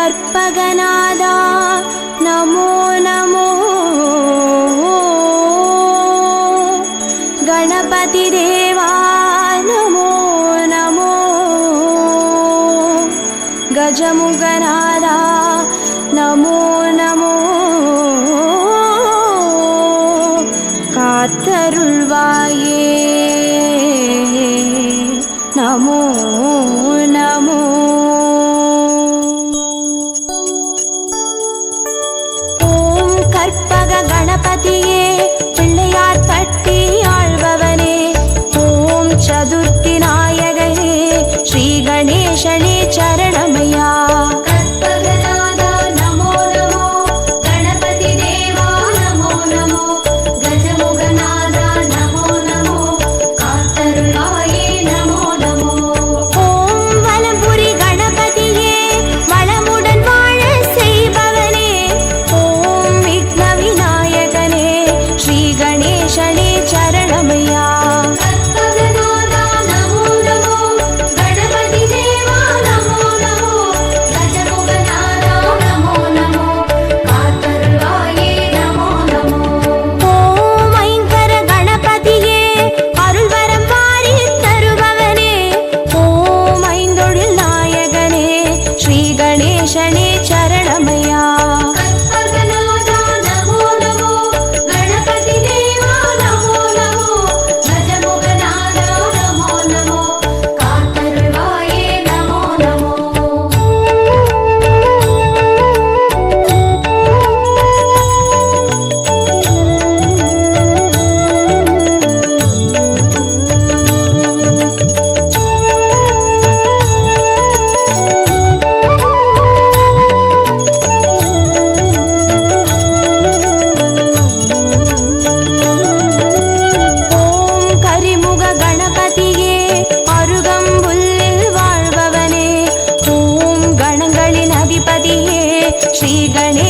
கற்பகநாதா நமோ நமோ गणपति देवा नमो नमो गजमुगनादा नमो नमो कात्तरुள்வாயே नमो नमो ओम कर्पग गणपतिये पिள்ளையார் பட்டி ஆழ்பவனே ஓம் சதுர்த்தி நாயகனே ஸ்ரீ கணேசனே சரணமையா கற்பகநாதா நமோ நமோ கணபதி தேவா நமோ நமோ கஜமுகநாதா நமோ நமோ காத்தருள்வாயே நமோ நமோ ஓம் வலம்புரி கணபதியே வளமுடன் வாழ செய்பவனே ஓம் விக்ன விநாயகனே ஸ்ரீ கணேசனே சரணமையா கற்பகநாதா நமோ நமோ கணபதி தேவா நமோ நமோ கஜமுகநாதா நமோ நமோ காத்தருள்வாயே நமோ நமோ ஓம் ஐங்கர கணபதியே அருள்வரம் வாரி தருபவனே ஓம் ஐந்தொழில் நாயகனே ஸ்ரீ கணேசனே சரணமையா கற்பகநாதா நமோ நமோ கணபதி தேவா நமோ நமோ கஜமுகநாதா நமோ நமோ காத்தருள்வாயே நமோ நமோ ஓம் கரிமுக கணபதியே அருகம்புல்லில் வாழ்பவனே ஓம் கணங்களின் அதிபதியே ஸ்ரீ கணேசனே